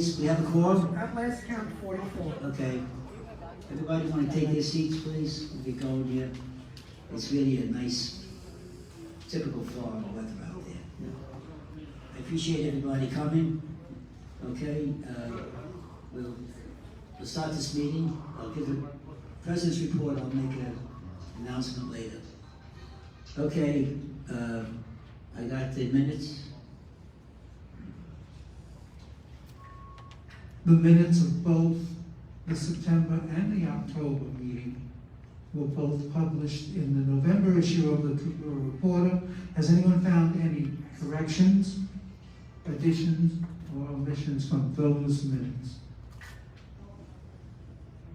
please? We have a quorum? At last count, 44. Okay. Everybody want to take their seats, please? We'll get going here. It's really a nice, typical Florida weather out there. I appreciate everybody coming. Okay, we'll start this meeting. I'll give the president's report. I'll make an announcement later. Okay, I got the minutes. The minutes of both the September and the October meeting were both published in the November issue of the Cobrua Reporter. Has anyone found any corrections, additions, or omissions from those minutes?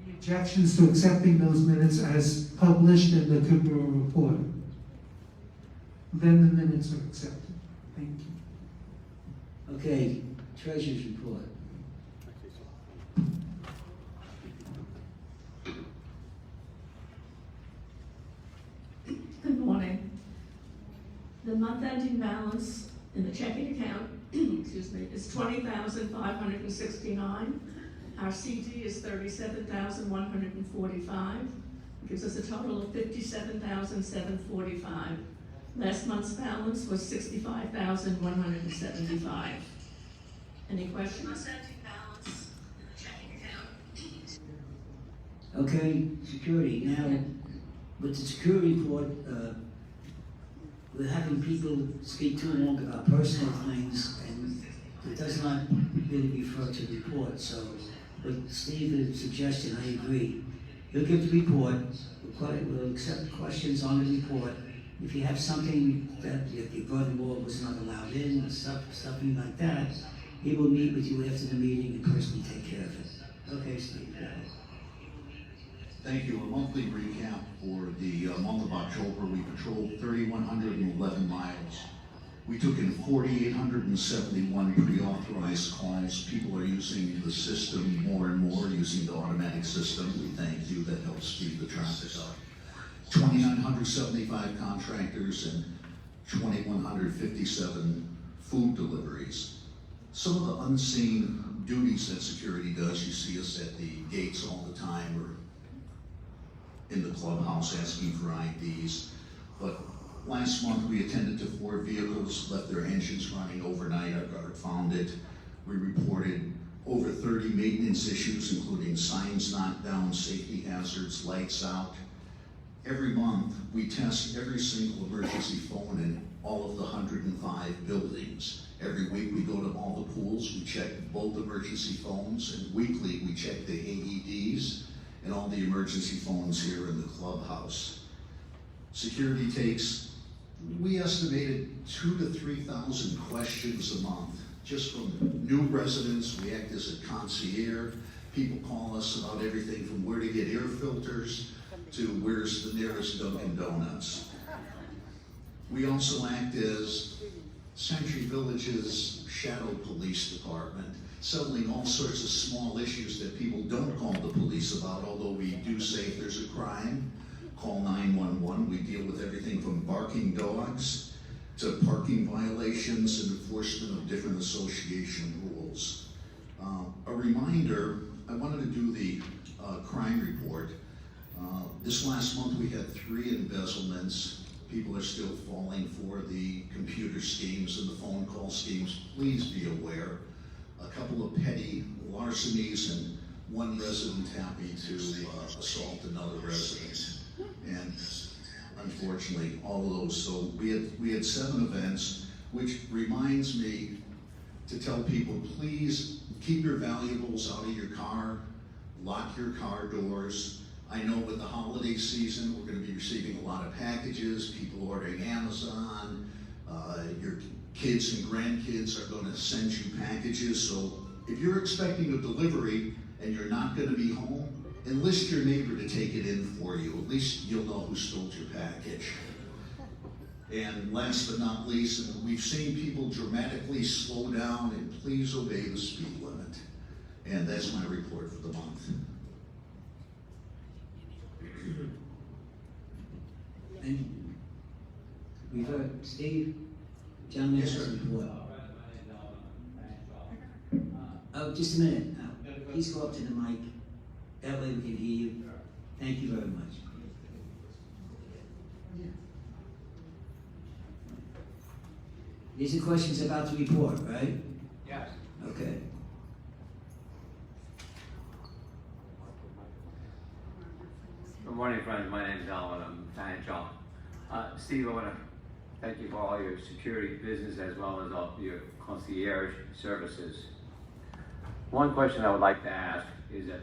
Any objections to accepting those minutes as published in the Cobrua Reporter? Then the minutes are accepted. Thank you. Okay, treasurer's report. Good morning. The month-ending balance in the checking account, excuse me, is $20,569. Our CD is $37,145. Gives us a total of $57,745. Last month's balance was $65,175. Any questions? Month-ending balance in the checking account. Okay, security. Now, with the security report, we're having people speak too long about personal things, and it does not really refer to the report. So, with Steve's suggestion, I agree. He'll give the report. We'll accept questions on the report. If you have something that your brother-in-law was not allowed in, or something like that, he will meet with you after the meeting and personally take care of it. Okay, Steve. Thank you. A monthly recap for the month of October. We patrolled 3,111 miles. We took in 4,871 pre-authorized calls. People are using the system more and more, using the automatic system. We thank you. That helps speed the traffic up. 2,975 contractors and 2,157 food deliveries. Some of the unseen duties that security does, you see us at the gates all the time, or in the clubhouse asking for IDs. But last month we attended to 4 vehicles, left their engines running overnight. Our guard found it. We reported over 30 maintenance issues, including signs knocked down, safety hazards, lights out. Every month we test every single emergency phone in all of the 105 buildings. Every week we go to all the pools, we check both emergency phones, and weekly we check the AEDs and all the emergency phones here in the clubhouse. Security takes, we estimated 2,000 to 3,000 questions a month. Just from new residents, we act as a concierge. People call us about everything from where to get air filters to where's the nearest Dunkin' Donuts. We also act as Century Village's shadow police department, settling all sorts of small issues that people don't call the police about, although we do say if there's a crime, call 911. We deal with everything from barking dogs to parking violations and enforcement of different association rules. A reminder, I wanted to do the crime report. This last month we had 3 embezzlements. People are still falling for the computer schemes and the phone call schemes. Please be aware. A couple of petty larcenies and one resident happy to assault another resident. And unfortunately, all of those. So we had 7 events, which reminds me to tell people, please keep your valuables out of your car, lock your car doors. I know with the holiday season, we're going to be receiving a lot of packages, people ordering Amazon, your kids and grandkids are going to send you packages. So if you're expecting a delivery and you're not going to be home, enlist your neighbor to take it in for you. At least you'll know who stole your package. And last but not least, we've seen people dramatically slow down, and please obey the speed limit. And that's my report for the month. And we've heard Steve, gentlemen, Yes, sir. report. Oh, just a minute. Please go up to the mic. That way we can hear you. Thank you very much. These are questions about the report, right? Yes. Okay. Good morning, friends. My name is Alan. I'm financial. Steve, I want to thank you for all your security business as well as all your concierge services. One question I would like to ask is that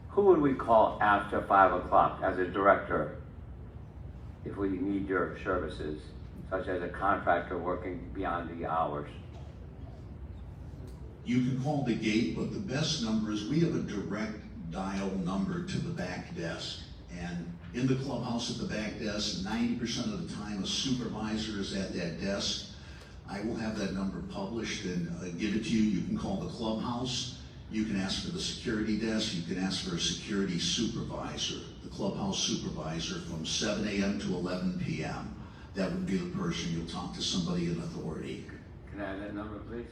who would we call after 5 o'clock as a director if we need your services, such as a contractor working beyond the hours? You can call the gate, but the best number is we have a direct dial number to the back desk. And in the clubhouse at the back desk, 90% of the time a supervisor is at that desk. I will have that number published and give it to you. You can call the clubhouse. You can ask for the security desk. You can ask for a security supervisor, the clubhouse supervisor from 7 a.m. to 11 p.m. That would be the person. You'll talk to somebody in authority. Can I have that number, please?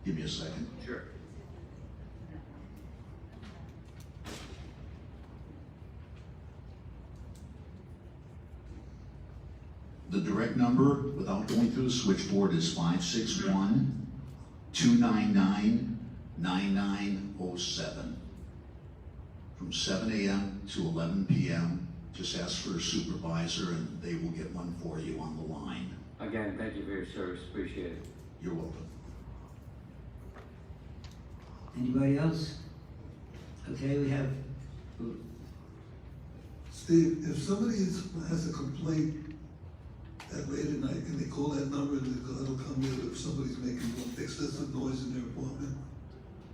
Give me a second. Sure. The direct number, without going through the switchboard, is 561-299-9907. From 7 a.m. to 11 p.m., just ask for a supervisor and they will get one for you on the line. Again, thank you for your service. Appreciate it. You're welcome. Anybody else? Okay, we have, Steve, if somebody has a complaint at late at night, can they call that number and it'll come in if somebody's making excessive noise in their apartment?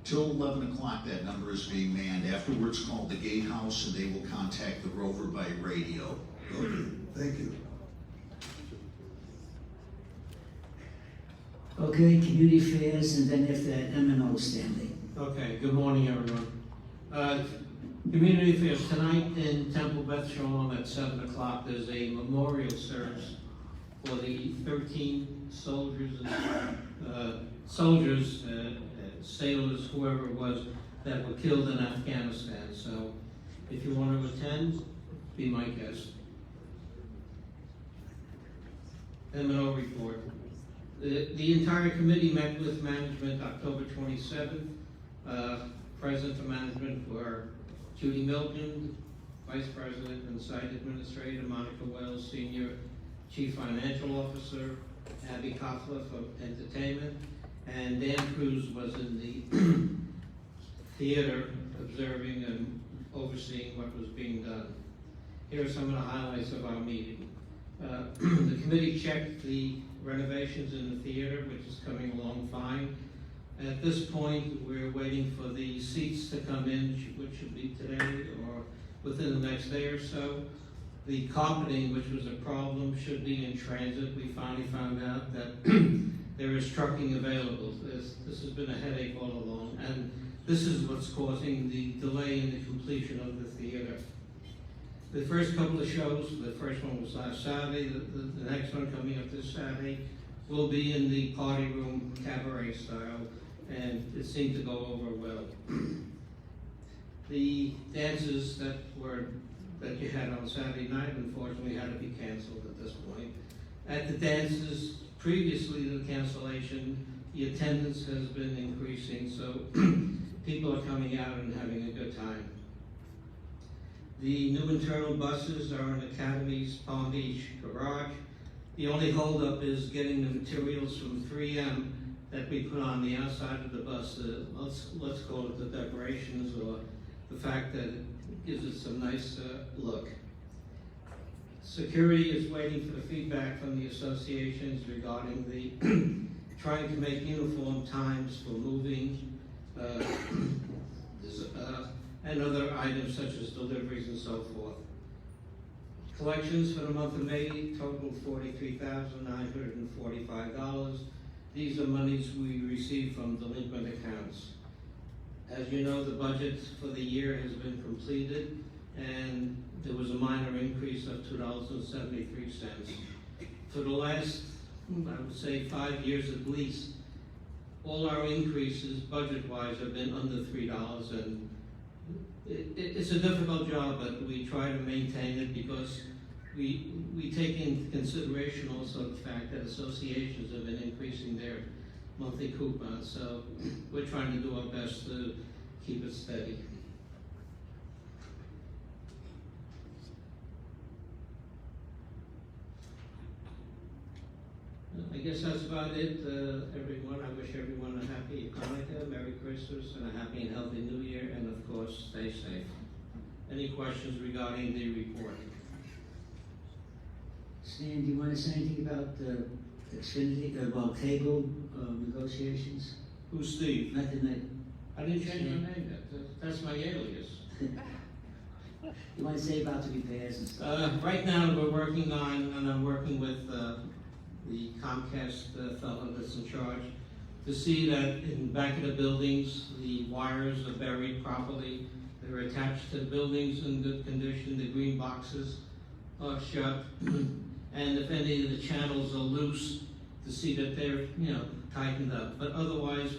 Till 11 o'clock, that number is being manned. Afterwards, call the gatehouse and they will contact the rover by radio. Okay, thank you. okay, community affairs, and then after that, M&O standing. Okay, good morning, everyone. Community affairs, tonight in Temple Beth Shalom at 7 o'clock, there's a memorial service for the 13 soldiers and sailors, whoever it was, that were killed in Afghanistan. So if you want to attend, be my guest. M&O report. The entire committee met with management October 27th. Present for management were Judy Milton, Vice President and Site Administrator, Monica Wells, Senior Chief Financial Officer, Abby Koffler for Entertainment, and Dan Cruz was in the theater observing and overseeing what was being done. Here are some of the highlights of our meeting. The committee checked the renovations in the theater, which is coming along fine. At this point, we're waiting for the seats to come in, which should be today or within the next day or so. The carpeting, which was a problem, should be in transit. We finally found out that there is trucking available. This has been a headache all along, and this is what's causing the delay in the completion of the theater. The first couple of shows, the first one was last Saturday, the next one coming up this Saturday, will be in the party room cabaret style, and it seemed to go over well. The dances that you had on Saturday night, unfortunately, had to be canceled at this point. At the dances previously to the cancellation, the attendance has been increasing, so people are coming out and having a good time. The new internal buses are in Academy's Palm Beach garage. The only holdup is getting the materials from 3M that we put on the outside of the bus. Let's call it the decorations, or the fact that it gives it some nice look. Security is waiting for the feedback from the associations regarding the trying to make uniform times for moving and other items such as deliveries and so forth. Collections for the month of May totaled $43,945. These are monies we received from delinquent accounts. As you know, the budget for the year has been completed, and there was a minor increase of $2.73. For the last I would say 5 years at least, all our increases budget-wise have been under $3, and it's a difficult job, but we try to maintain it because we take into consideration also the fact that associations have been increasing their monthly coupons, so we're trying to do our best to keep it steady. I guess that's about it, everyone. I wish everyone a happy Hanukkah, Merry Christmas, and a happy and healthy New Year, and of course, stay safe. Any questions regarding the report? Stan, do you want to say anything about Xfinity, well, cable negotiations? Who's Steve? Nothing that, I didn't change my name yet. That's my alias. you want to say about the repairs and stuff? Right now, we're working on, and I'm working with the Comcast fellow that's in charge, to see that in the back of the buildings, the wires are buried properly, they're attached to the buildings in good condition, the green boxes are shut, and if any of the channels are loose, to see that they're, tightened up. But otherwise,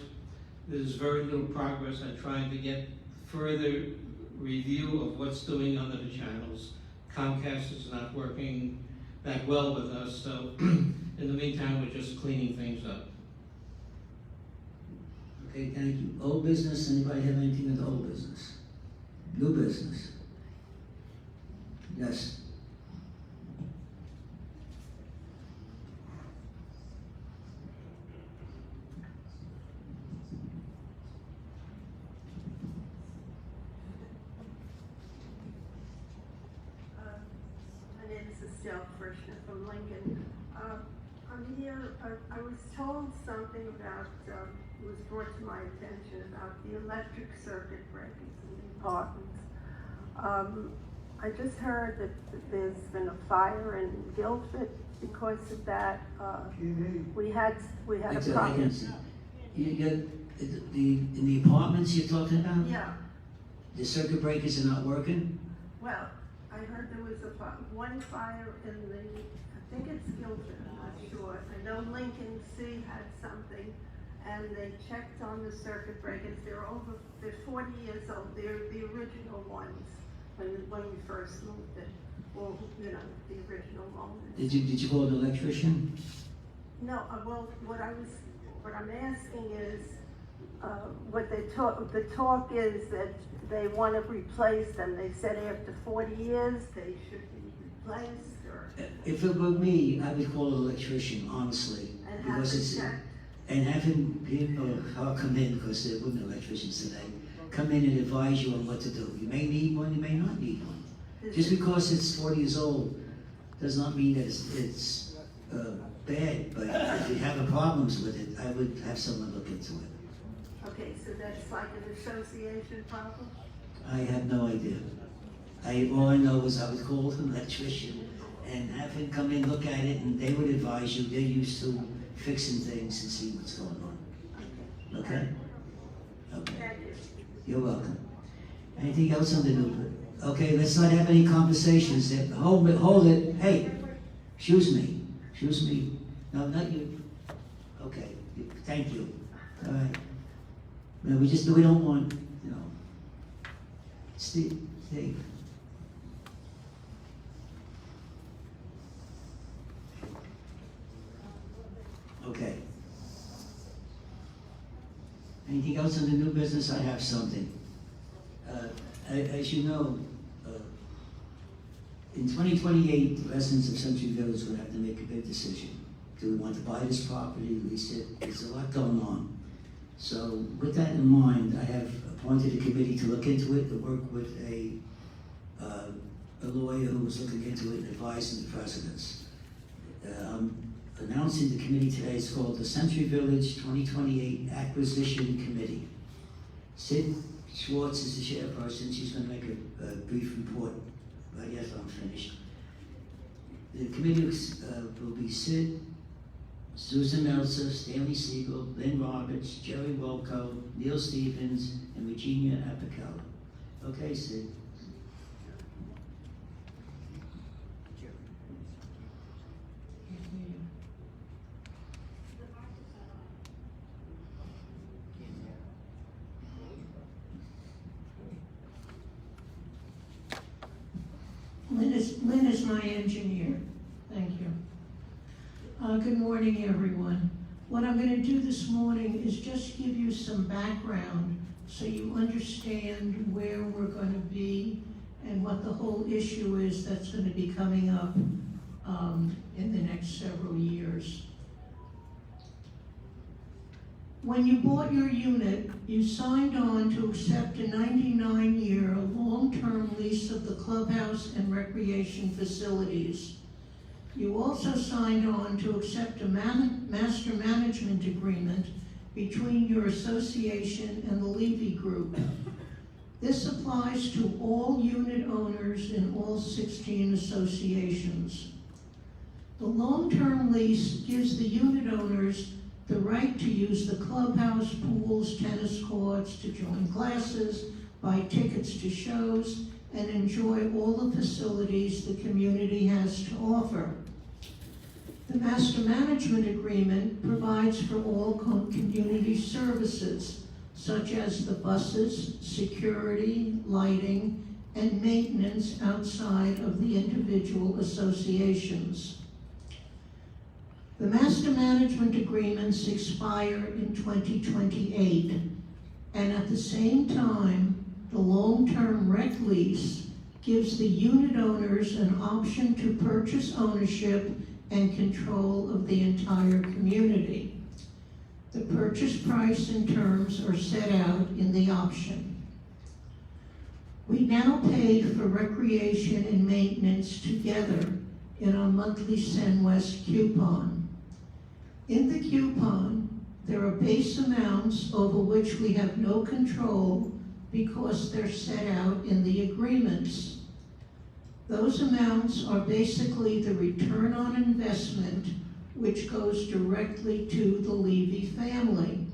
there's very little progress on trying to get further review of what's doing under the channels. Comcast is not working that well with us, so in the meantime, we're just cleaning things up. Okay, thank you. Old business, anybody have anything with old business? New business? Yes. My name is Estelle Frischner from Lincoln. I'm here, I was told something about, it was brought to my attention about the electric circuit breakers in the apartments. I just heard that there's been a fire in Guildford because of that. We had a problem. You get in the apartments you're talking about? Yeah, The circuit breakers are not working? well, I heard there was one fire in I think it's Guildford, I'm not sure. I know Lincoln C had something, and they checked on the circuit breakers. They're 40 years old. They're the original ones when we first moved it. Well, the original ones. Did you call an electrician? No, well, what I'm asking is, the talk is that they want to replace them. They said after 40 years, they should be replaced, or. If it were me, I would call an electrician, honestly. And because have it's it checked. and have him or her come in, because there wouldn't electricians today, come in and advise you on what to do. You may need one, you may not need one. Just because it's 40 years old does not mean that it's bad, but if you have problems with it, I would have someone look into it. Okay, so that's like an association problem? I have no idea. All I know is I would call an electrician and have him come in, look at it, and they would advise you. They're used to fixing things and see what's going on. Okay? Okay. Thank you. You're welcome. Anything else on the new? Okay, let's not have any conversations. Hold it. Hey, excuse me. No, not you. Okay, thank you. All right. No, we don't want, Steve. Okay. Anything else on the new business? I have something. As you know, in 2028, the residents of Century Village will have to make a big decision. Do we want to buy this property, lease it? There's a lot going on. So with that in mind, I have appointed a committee to look into it, to work with a lawyer who was looking into it and advising the residents. I'm announcing the committee today. It's called the Century Village 2028 Acquisition Committee. Sid Schwartz is the chairperson. She's going to make a brief report right after I'm finished. The committee will be Sid, Susan Meltzer, Stanley Siegel, Lynn Roberts, Jerry Wilco, Neil Stevens, and Regina Apicella. Okay, Sid. Lynn is my engineer. Thank you. Good morning, everyone. What I'm going to do this morning is just give you some background so you understand where we're going to be and what the whole issue is that's going to be coming up in the next several years. When you bought your unit, you signed on to accept a 99-year long-term lease of the clubhouse and recreation facilities. You also signed on to accept a master management agreement between your association and the Levy Group. This applies to all unit owners in all 16 associations. The long-term lease gives the unit owners the right to use the clubhouse, pools, tennis courts, to join classes, buy tickets to shows, and enjoy all the facilities the community has to offer. The Master Management Agreement provides for all community services, such as the buses, security, lighting, and maintenance outside of the individual associations. The Master Management Agreements expire in 2028, and at the same time, the long-term rec lease gives the unit owners an option to purchase ownership and control of the entire community. The purchase price and terms are set out in the option. We now pay for recreation and maintenance together in our monthly SenWest coupon. In the coupon, there are base amounts over which we have no control because they're set out in the agreements. Those amounts are basically the return on investment, which goes directly to the Levy family.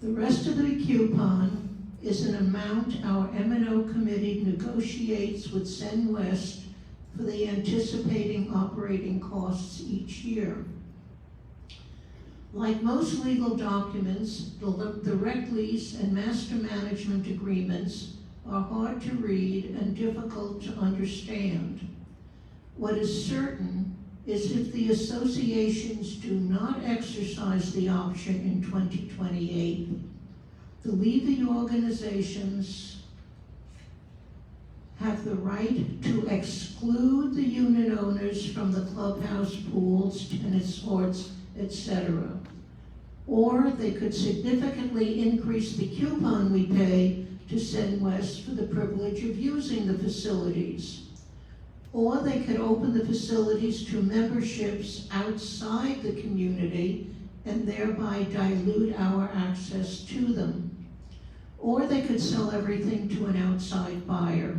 The rest of the coupon is an amount our M&O committee negotiates with SenWest for the anticipating operating costs each year. Like most legal documents, the rec lease and master management agreements are hard to read and difficult to understand. What is certain is if the associations do not exercise the option in 2028, the Levy organizations have the right to exclude the unit owners from the clubhouse, pools, tennis courts, etc. Or they could significantly increase the coupon we pay to SenWest for the privilege of using the facilities. Or they could open the facilities to memberships outside the community and thereby dilute our access to them. Or they could sell everything to an outside buyer.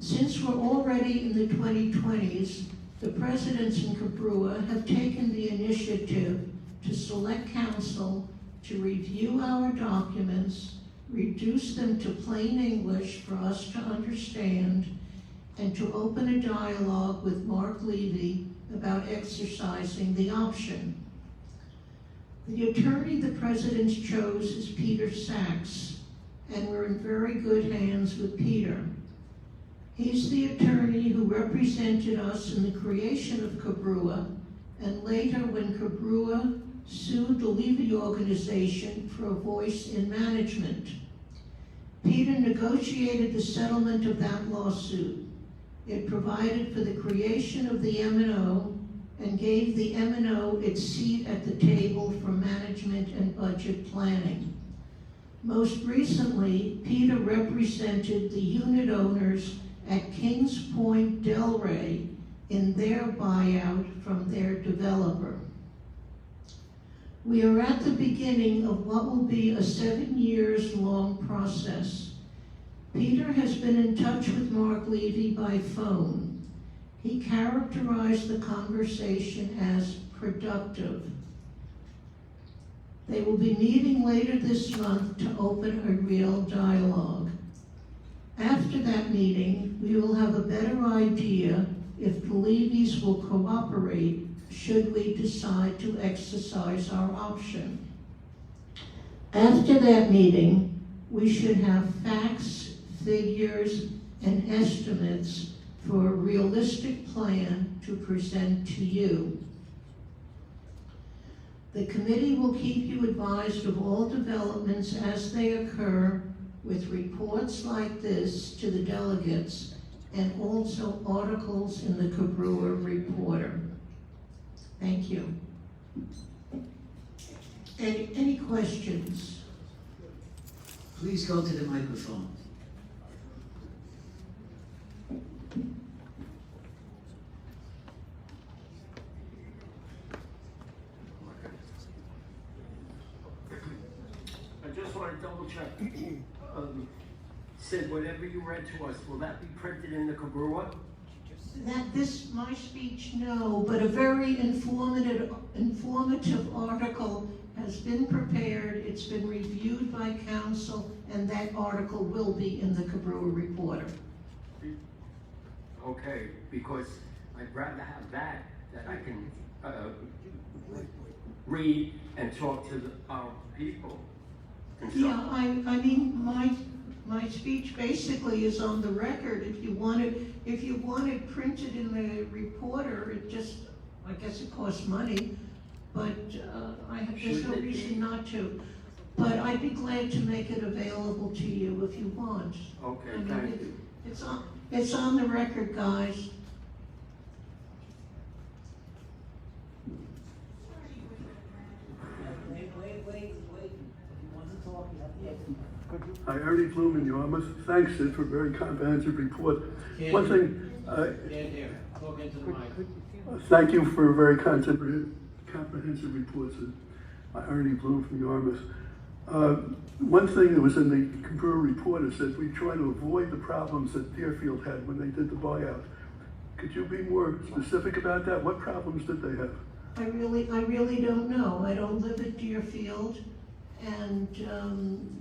Since we're already in the 2020s, the presidents in Cobrua have taken the initiative to select counsel to review our documents, reduce them to plain English for us to understand, and to open a dialogue with Mark Levy about exercising the option. The attorney the presidents chose is Peter Sachs, and we're in very good hands with Peter. He's the attorney who represented us in the creation of Cobrua, and later when Cobrua sued the Levy organization for a voice in management. Peter negotiated the settlement of that lawsuit. It provided for the creation of the M&O and gave the M&O its seat at the table for management and budget planning. Most recently, Peter represented the unit owners at Kings Point Delray in their buyout from their developer. We are at the beginning of what will be a 7 years long process. Peter has been in touch with Mark Levy by phone. He characterized the conversation as productive. They will be meeting later this month to open a real dialogue. After that meeting, we will have a better idea if the Levys will cooperate should we decide to exercise our option. After that meeting, we should have facts, figures, and estimates for a realistic plan to present to you. The committee will keep you advised of all developments as they occur, with reports like this to the delegates and also articles in the Cobrua Reporter. Thank you. Any questions? Please go to the microphone. I just want to double check. Sid, whatever you read to us, will that be printed in the Cobrua? My speech, no, but a very informative article has been prepared, it's been reviewed by council, and that article will be in the Cobrua Reporter. Okay, because I'd rather have that I can read and talk to our people. And so- Yeah, I mean, my speech basically is on the record. If you want it printed in the Reporter, I guess it costs money, but there's no reason not to. But I'd be glad to make it available to you if you want. Okay, I mean, thank you. It's on the record, guys. Wait. If you want to talk, you have to. Hi, Ernie Bloom in Yarmouth. Thanks, Sid, for a very comprehensive report. One thing, Talk into the mic. thank you for a very comprehensive report, Sid. Ernie Bloom from Yarmouth. One thing that was in the Cobrua report is that we try to avoid the problems that Deerfield had when they did the buyout. Could you be more specific about that? What problems did they have? I really don't know. I don't live at Deerfield, and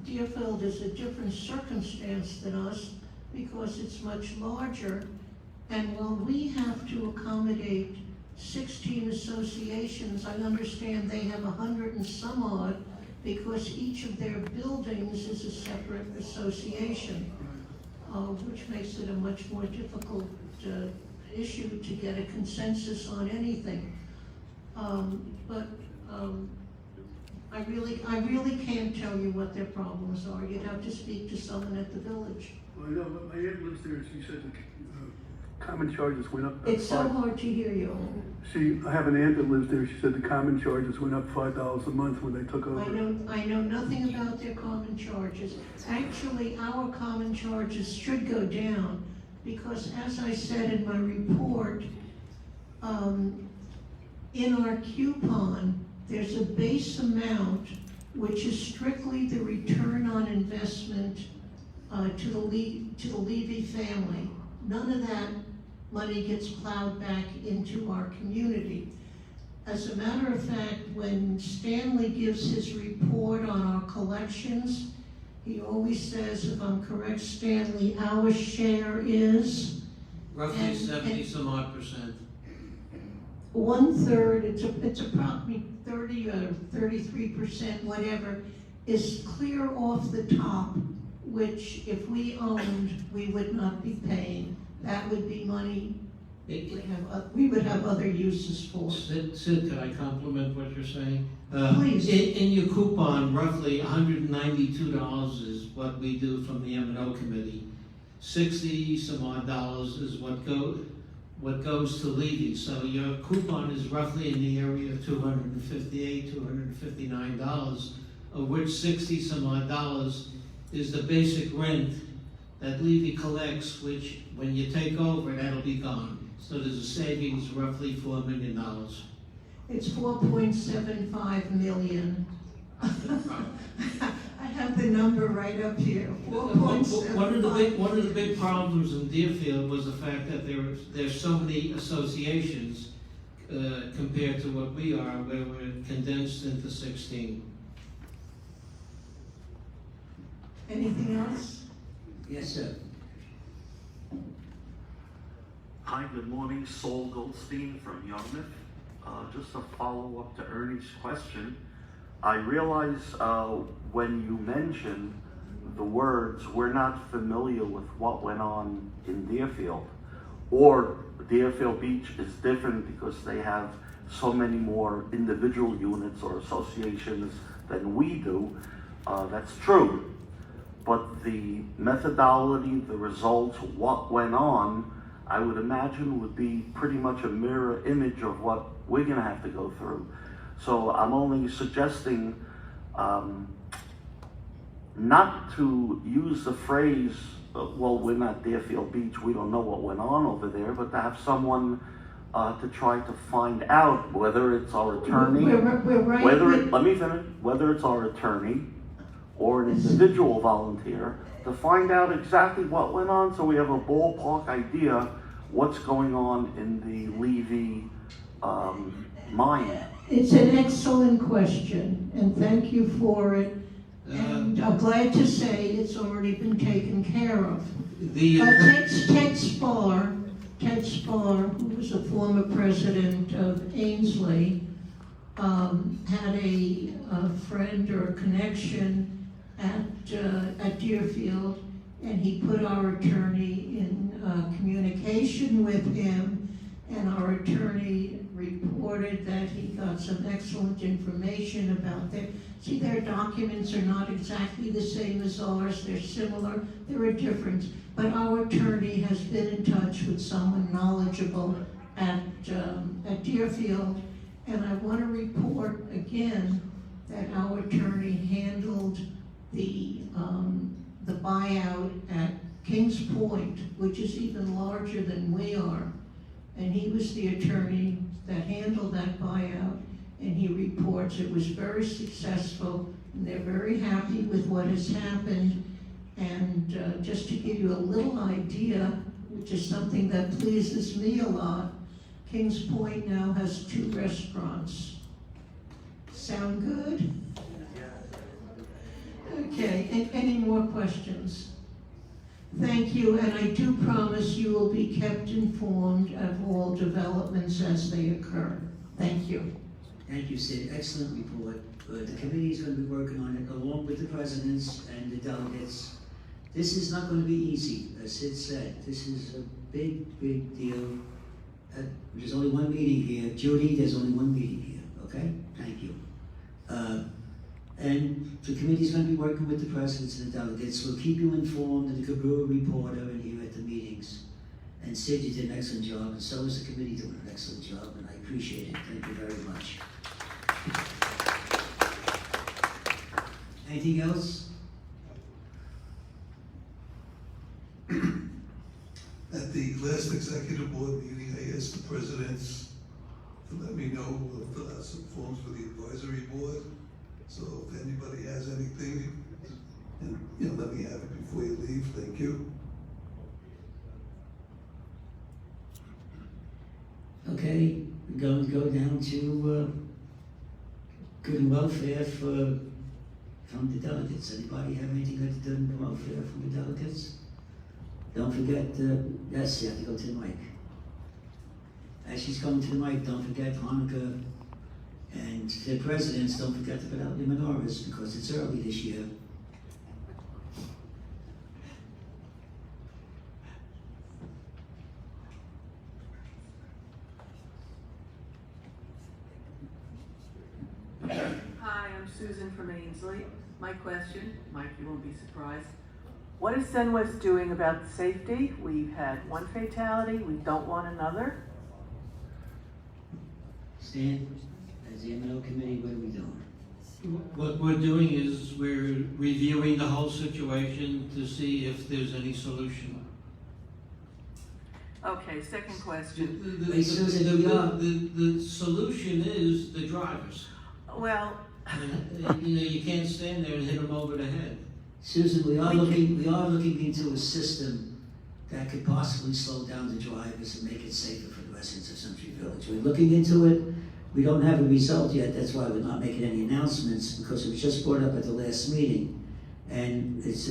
Deerfield is a different circumstance than us because it's much larger. And while we have to accommodate 16 associations, I understand they have 100 and some odd because each of their buildings is a separate association, which makes it a much more difficult issue to get a consensus on anything. I really can't tell you what their problems are. You'd have to speak to someone at the village. Well, I know, but my aunt lives there, and she said the common charges went up. It's so hard to hear you. I have an aunt that lives there. She said the common charges went up $5 a month when they took over. I know nothing about their common charges. Actually, our common charges should go down because, as I said in my report, in our coupon, there's a base amount which is strictly the return on investment to the Levy family. None of that money gets plowed back into our community. As a matter of fact, when Stanley gives his report on our collections, he always says, if I'm correct, Stanley, our share is? Roughly 70 some odd percent. 1/3, it's approximately 30 or 33%, whatever, is clear off the top, which if we owned, we would not be paying. That would be money we would have other uses for. Sid, could I compliment what you're saying? Please. In your coupon, roughly $192 is what we do from the M&O committee. 60 some odd dollars is what goes to Levy. So your coupon is roughly in the area of $258, $259, of which 60 some odd dollars is the basic rent that Levy collects, which when you take over, that'll be gone. So there's a savings roughly $4 million. It's 4.75 million. I have the number right up here, 4.75. One of the big problems in Deerfield was the fact that there's so many associations compared to what we are, where we're condensed into 16. Anything else? Yes, sir. Hi, good morning. Saul Goldstein from Yarmouth. Just a follow-up to Ernie's question. I realize when you mentioned the words, we're not familiar with what went on in Deerfield. or Deerfield Beach is different because they have so many more individual units or associations than we do. That's true. But the methodology, the results, what went on, I would imagine would be pretty much a mirror image of what we're gonna have to go through. So I'm only suggesting not to use the phrase, well, we're not Deerfield Beach, we don't know what went on over there, but to have someone to try to find out whether it's our attorney, We're right whether with- let me finish, whether it's our attorney or an individual volunteer, to find out exactly what went on so we have a ballpark idea what's going on in the Levy mine. It's an excellent question, and thank you for it. And I'm glad to say it's already been taken care of. Ted Spar, who was a former president of Ainsley, had a friend or a connection at Deerfield, and he put our attorney in communication with him, and our attorney reported that he got some excellent information about their, see, their documents are not exactly the same as ours, they're similar, there are differences, but our attorney has been in touch with someone knowledgeable at Deerfield, and I want to report again that our attorney handled the buyout at Kings Point, which is even larger than we are, and he was the attorney that handled that buyout, and he reports it was very successful, and they're very happy with what has happened. And just to give you a little idea, which is something that pleases me a lot, Kings Point now has 2 restaurants. Sound good? Okay, and any more questions? Thank you, and I do promise you will be kept informed of all developments as they occur. Thank you. Thank you, Sid. Excellent report. The committee is going to be working on it along with the presidents and the delegates. This is not going to be easy, as Sid said. This is a big, big deal. There's only one meeting here. Judy, there's only one meeting here, okay? Thank you. And the committee's going to be working with the presidents and the delegates. We'll keep you informed, and the Cobrua reporter and here at the meetings. And Sid, you did an excellent job, and so is the committee doing an excellent job, and I appreciate it. Thank you very much. Anything else? At the last executive board meeting, I asked the presidents to let me know, we'll fill out some forms for the advisory board. So if anybody has anything, and let me have it before you leave. Thank you. Okay, we're going to go down to good and welfare from the delegates. Anybody have anything good to do in welfare from the delegates? Don't forget, yes, you have to go to the mic. As she's coming to the mic, don't forget Hanukkah, and the presidents, don't forget to put out your menorahs because it's early this year. Hi, I'm Susan from Ainsley. My question, Mike, you won't be surprised. What is Senwest doing about safety? We've had one fatality, we don't want another. Stan, as the M&O committee, what are we doing? What we're doing is we're reviewing the whole situation to see if there's any solution. Okay, second question. Hey, Susan, The solution is the drivers. Well, And, you can't stand there and hit them over the head. Susan, we are looking into a system that could possibly slow down the drivers and make it safer for the residents of Century Village. We're looking into it. We don't have a result yet. That's why we're not making any announcements, because it was just brought up at the last meeting. And it's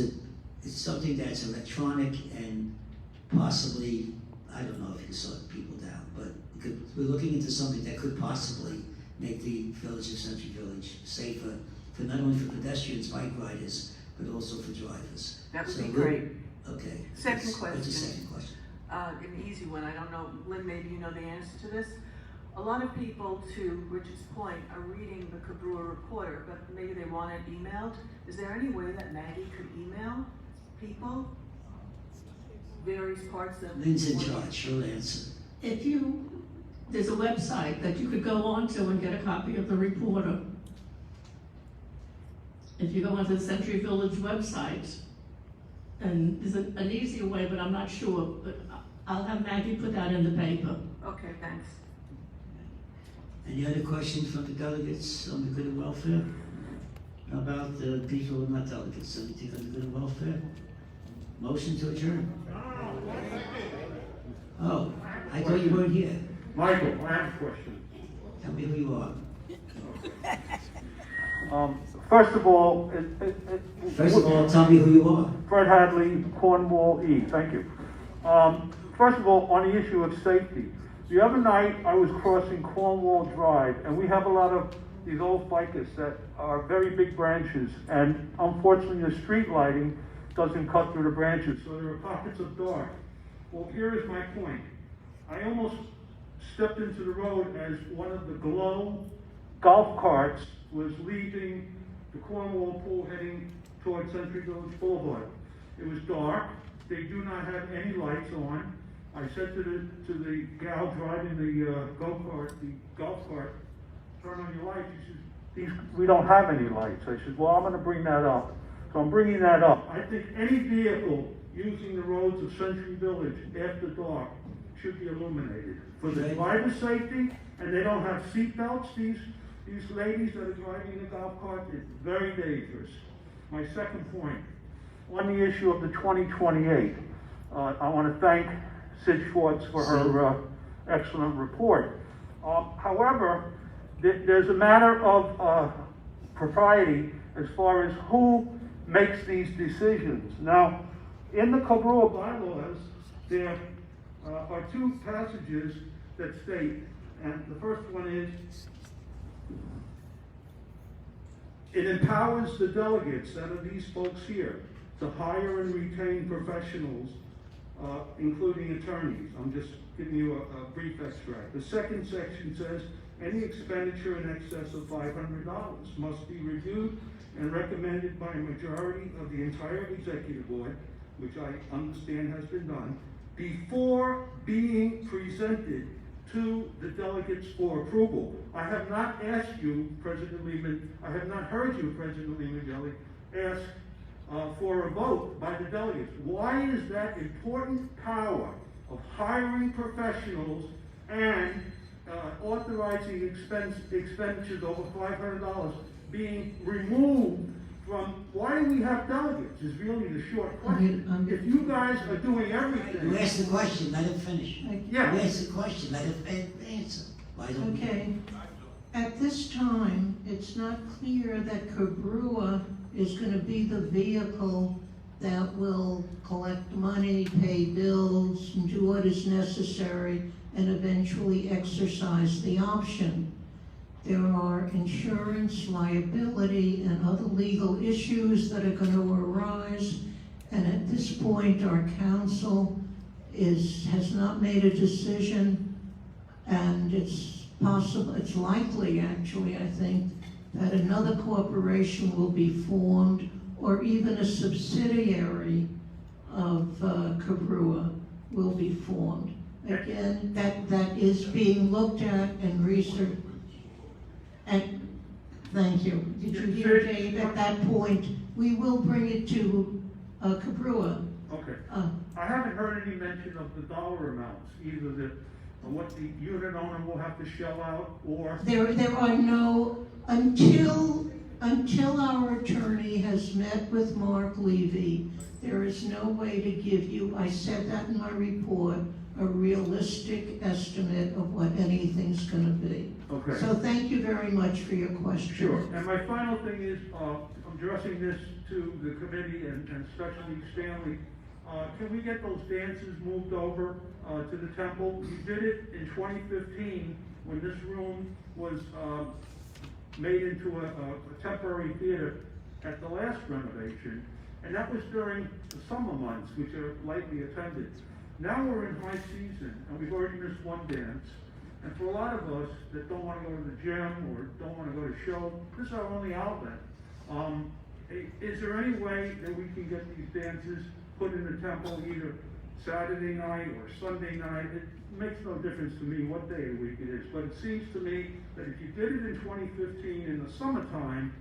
something that's electronic and possibly, I don't know if you can slow people down, but we're looking into something that could possibly make the village of Century Village safer, for not only for pedestrians, bike riders, but also for drivers. That would be great. Okay. Second What's the question. second question? an easy one, I don't know, Lynn, maybe you know the answer to this. A lot of people, to Richard's point, are reading the Cobrua Reporter, but maybe they want it emailed. Is there any way that Maggie could email people various parts of? Lynn's in charge, she'll answer. There's a website that you could go onto and get a copy of the Reporter. If you go onto the Century Village website, and there's an easier way, but I'm not sure, but I'll have Maggie put that in the paper. Okay, thanks. Any other questions from the delegates on the good and welfare? How about the people who are not delegates, anything on the good and welfare? Motion to adjourn? Oh, I thought you weren't here. Michael, I have a question. Tell me who you are. First of all, Tell me who you are. Fred Hadley, Cornwall E. Thank you. First of all, on the issue of safety, the other night I was crossing Cornwall Drive, and we have a lot of these old ficus that are very big branches, and unfortunately the street lighting doesn't cut through the branches, so there are pockets of dark. Well, here is my point. I almost stepped into the road as one of the Glow golf carts was leaving the Cornwall pool heading towards Century Village Boulevard. It was dark. They do not have any lights on. I said to the gal driving the golf cart, turn on your lights. She says, we don't have any lights. I said, well, I'm going to bring that up. So I'm bringing that up. I think any vehicle using the roads of Century Village after dark should be illuminated for the driver's safety, and they don't have seat belts. These ladies that are driving the golf cart, it's very dangerous. My second point, on the issue of the 2028, I want to thank Sid Schwartz for her excellent report. However, there's a matter of propriety as far as who makes these decisions. Now, in the Cobrua bylaws, there are two passages that state, and the first one is, it empowers the delegates, that are these folks here, to hire and retain professionals, including attorneys. I'm just giving you a brief extract. The second section says, any expenditure in excess of $500 must be reviewed and recommended by a majority of the entire executive board, which I understand has been done, before being presented to the delegates for approval. I have not asked you, President Lehman, I have not heard you, President Lehman-Gelly, ask for a vote by the delegates. Why is that important power of hiring professionals and authorizing expenditures over $500 being removed from, why do we have delegates, is really the short question. If you guys are doing everything. You asked the question, let him finish. Yeah. You asked the question, let him answer. Why don't you? Okay. At this time, it's not clear that Cobrua is going to be the vehicle that will collect money, pay bills, and do what is necessary, and eventually exercise the option. There are insurance, liability, and other legal issues that are going to arise, and at this point, our council has not made a decision, and it's likely, actually, I think, that another corporation will be formed, or even a subsidiary of Cobrua will be formed. Again, that is being looked at and researched. And thank you. Did you hear, Dave? At that point, we will bring it to Cobrua. Okay. I haven't heard any mention of the dollar amounts, either what the unit owner will have to shell out, or There are no, until our attorney has met with Mark Levy, there is no way to give you, I said that in my report, a realistic estimate of what anything's gonna be. Okay. So thank you very much for your question. Sure. And my final thing is, I'm addressing this to the committee and especially Stanley. Can we get those dances moved over to the temple? You did it in 2015 when this room was made into a temporary theater at the last renovation, and that was during the summer months, which are lightly attended. Now we're in high season, and we've already missed one dance. And for a lot of us that don't want to go to the gym or don't want to go to show, this is our only outlet. Is there any way that we can get these dances put in the temple either Saturday night or Sunday night? It makes no difference to me what day of the week it is, but it seems to me that if you did it in 2015 in the summertime,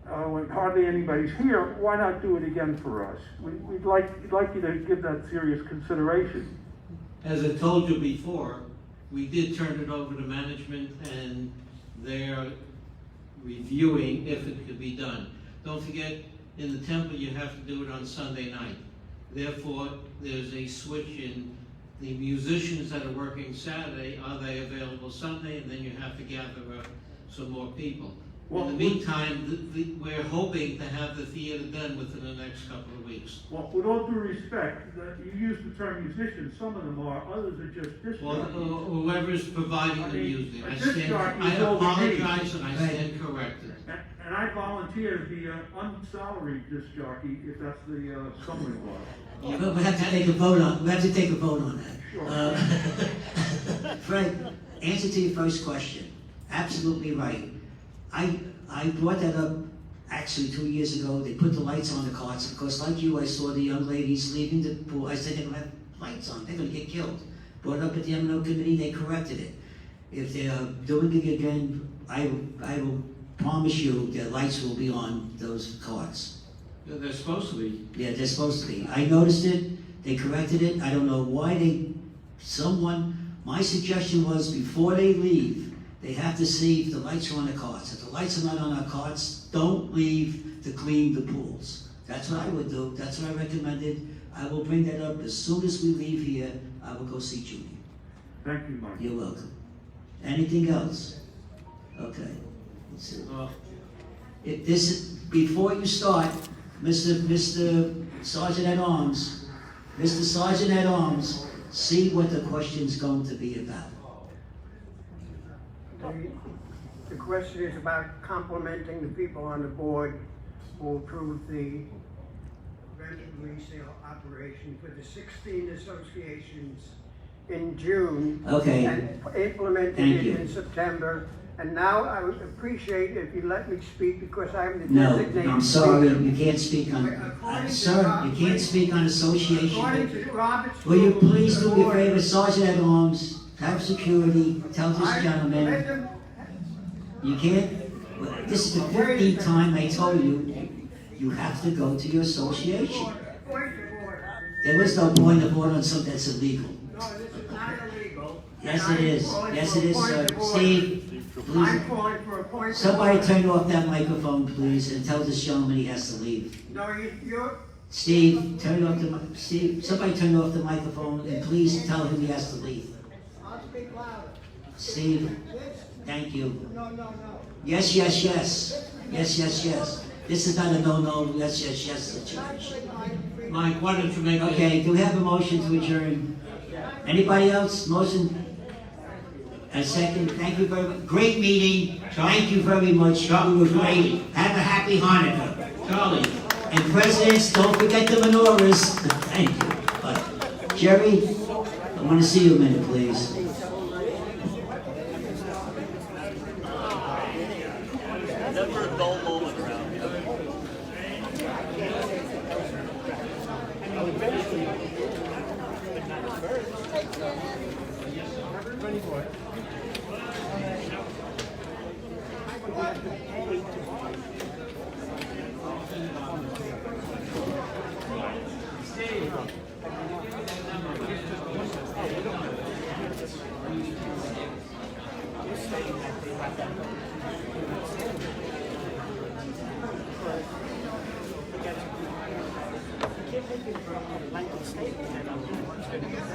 when hardly anybody's here, why not do it again for us? We'd like you to give that serious consideration. As I told you before, we did turn it over to management and they're reviewing if it could be done. Don't forget, in the temple you have to do it on Sunday night. Therefore, there's a switch in the musicians that are working Saturday, are they available Sunday? And then you have to gather up some more people. Well, in the meantime, we're hoping to have the theater done within the next couple of weeks. Well, with all due respect, you use the term musicians, some of them are, others are just disc Well, jockeys. whoever's providing the music. I apologize and I stand corrected. And I volunteer to be an unsalaried disc jockey if that's the stumbling block. But we have to take a vote on. We have to take a vote on that. Sure. Fred, answer to your first question. Absolutely right. I brought that up actually 2 years ago. They put the lights on the carts. Of course, like you, I saw the young ladies leaving the pool. I said, they don't have lights on. They're going to get killed. Brought it up at the M&O committee. They corrected it. If they're doing it again, I will promise you the lights will be on those carts. Yeah, they're supposed to be. Yeah, they're supposed to be. I noticed it. They corrected it. I don't know why my suggestion was before they leave, they have to see if the lights are on the carts. If the lights are not on our carts, don't leave to clean the pools. That's what I would do. That's what I recommended. I will bring that up as soon as we leave here. I will go see Judy. Thank you, Mike. You're welcome. Anything else? Okay. Let's see. If this is, before you start, Mr. Sergeant at Arms, Mr. Sergeant at Arms, see what the question's going to be about. The question is about complimenting the people on the board who approved the rental resale operation for the 16 associations in June. Okay. And implemented Thank it you. in September. And now I would appreciate if you let me speak because I'm the No, designated I'm sorry, speaker. you can't speak on, sir, you can't speak on According association. to Robert's Will you rules, please do me a the favor, board- Sergeant at Arms, have security, tell this Let gentleman, them- you can't, this is the 15th time I told you, you have to go to your association. Point of order. There is no point of order on something that's illegal. No, this is not illegal. Yes, And it I'm is. calling Yes, for it a is, point sir. of order. Steve, please. I'm calling for a point of Somebody order. turn off that microphone, please, and tell this gentleman he has to leave. No, you're, Steve, somebody turn off the microphone, and please tell him he has to leave. I'll speak louder. Steve, thank you. No, no, no. Yes, yes, yes. Yes, yes, yes. This is not a no-no, yes, yes, yes situation. Mike, why don't you make Okay, do we have a motion to adjourn? Anybody else? Motion? A second, thank you very much. Great meeting, thank you very much. You were great. Have a happy Hanukkah. Charlie. And presidents, don't forget the menorahs. Thank you. But Jerry, I want to see you a minute, please. Never a dull moment around here. Ready for it. Blanket statement.